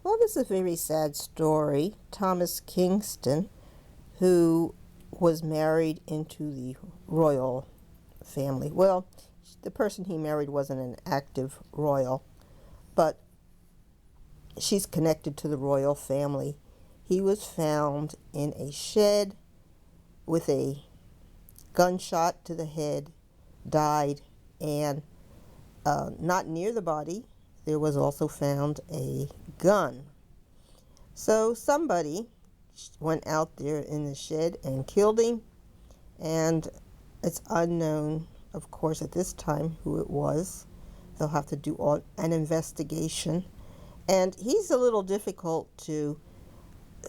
Well, this is a very sad story. Thomas Kingston, who was married into the royal family. Well, the person he married wasn't an active royal, but she's connected to the royal family. He was found in a shed with a gunshot to the head, died, and not near the body, there was also found a gun. So somebody went out there in the shed and killed him, and it's unknown, of course, at this time who it was. They'll have to do an investigation, and he's a little difficult to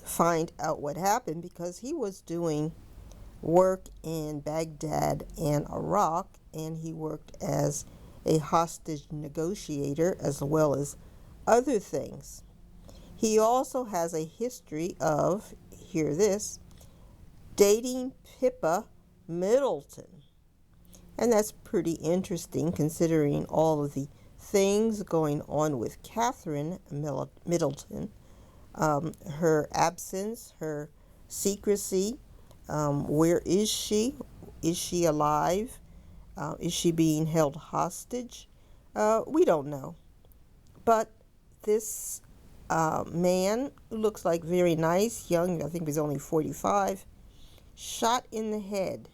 find out what happened because he was doing work in Baghdad and Iraq, and he worked as a hostage negotiator as well as other things. He also has a history of, hear this, dating Pippa Middleton. And that's pretty interesting considering all of the things going on with Catherine Middleton, her absence, her secrecy. Where is she? Is she alive? Is she being held hostage? We don't know. But this man, who looks like very nice, young, I think he's only 45, shot in the head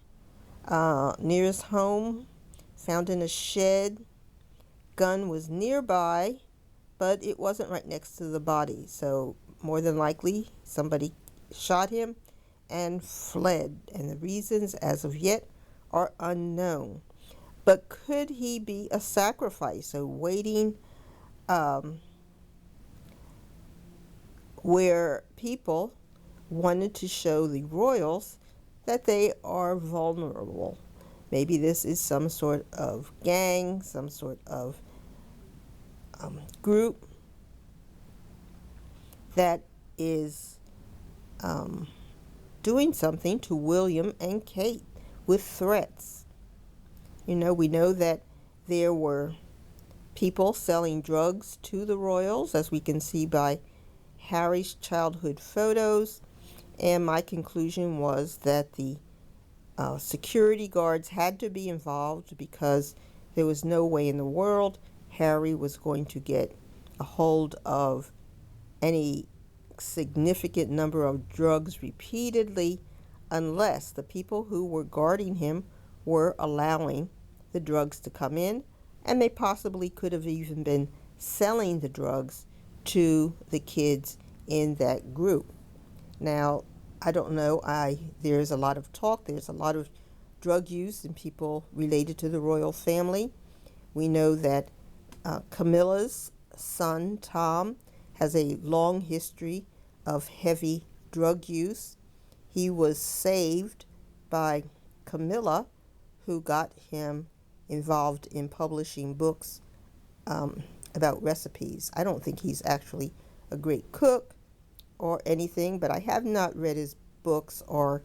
near his home, found in a shed. Gun was nearby, but it wasn't right next to the body. So more than likely, somebody shot him and fled. And the reasons, as of yet, are unknown. But could he be a sacrifice, a waiting where people wanted to show the royals that they are vulnerable? Maybe this is some sort of gang, some sort of group that is doing something to William and Kate with threats. We know that there were people selling drugs to the royals, as we can see by Harry's childhood photos, and my conclusion was that the security guards had to be involved because there was no way in the world Harry was going to get a hold of any significant number of drugs repeatedly unless the people who were guarding him were allowing the drugs to come in, and they possibly could have even been selling the drugs to the kids in that group. Now, I don't know. There's a lot of talk. There's a lot of drug use in people related to the royal family. We know that Camilla's son, Tom, has a long history of heavy drug use. He was saved by Camilla, who got him involved in publishing books about recipes. I don't think he's actually a great cook or anything, but I have not read his books or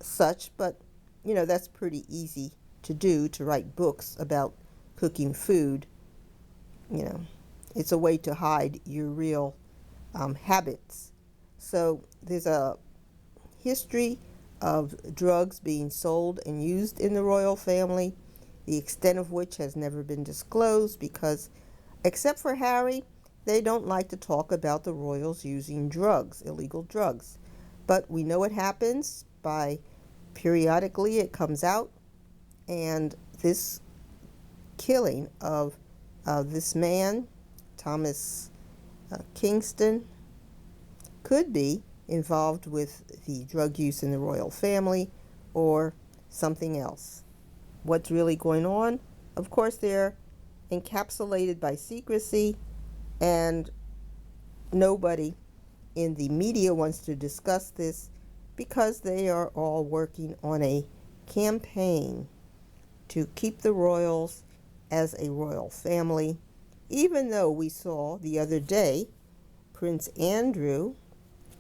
such, but that's pretty easy to do, to write books about cooking food. It's a way to hide your real habits. So there's a history of drugs being sold and used in the royal family, the extent of which has never been disclosed because, except for Harry, they don't like to talk about the royals using drugs, illegal drugs. But we know it happens by periodically it comes out, and this killing of this man, Thomas Kingston, could be involved with the drug use in the royal family or something else. What's really going on? Of course, they're encapsulated by secrecy, and nobody in the media wants to discuss this because they are all working on a campaign to keep the royals as a royal family, even though we saw the other day Prince Andrew,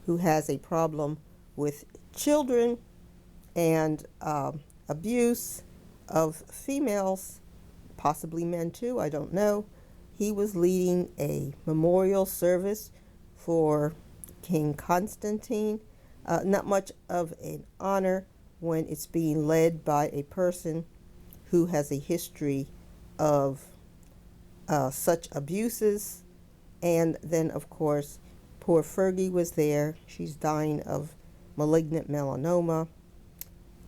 who has a problem with children and abuse of females, possibly men too, I don't know. He was leading a memorial service for King Constantine. Not much of an honor when it's being led by a person who has a history of such abuses. And then, of course, poor Fergie was there. She's dying of malignant melanoma.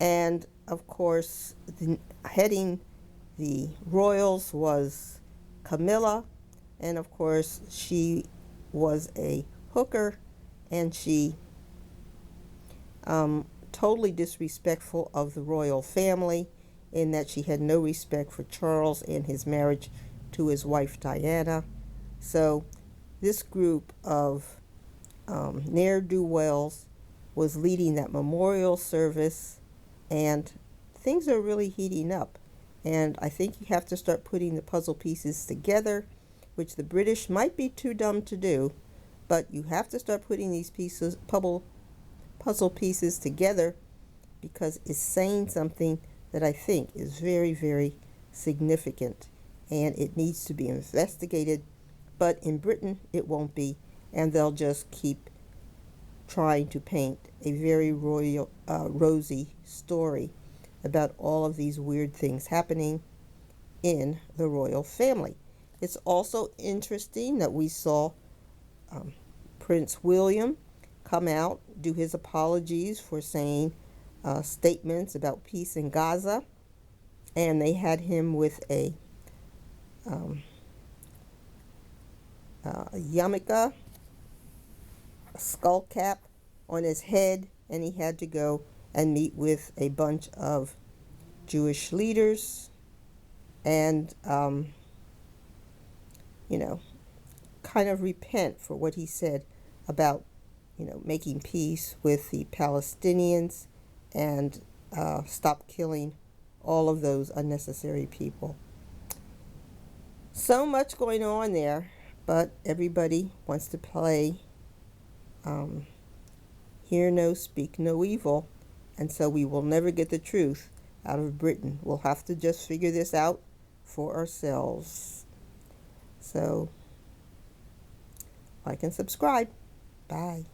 And, of course, heading the royals was Camilla. And, of course, she was a hooker, and she totally disrespectful of the royal family, in that she had no respect for Charles and his marriage to his wife Diana. So this group of ne'er-do-wells was leading that memorial service, and things are really heating up. And I think you have to start putting the puzzle pieces together, which the British might be too dumb to do, but you have to start putting these puzzle pieces together, because it's saying something that I think is very, very significant, and it needs to be investigated. But in Britain, it won't be, and they'll just keep trying to paint a very rosy story about all of these weird things happening in the royal family. It's also interesting that we saw Prince William come out, do his apologies for saying statements about peace in Gaza, and they had him with a Yamika, a skull cap on his head, and he had to go and meet with a bunch of Jewish leaders and, kind of repent for what he said about, making peace with the Palestinians and stop killing all of those unnecessary people. So much going on there, but everybody wants to play hear no, speak no evil, and so we will never get the truth out of Britain. We'll have to just figure this out for ourselves. So, like and subscribe. Bye.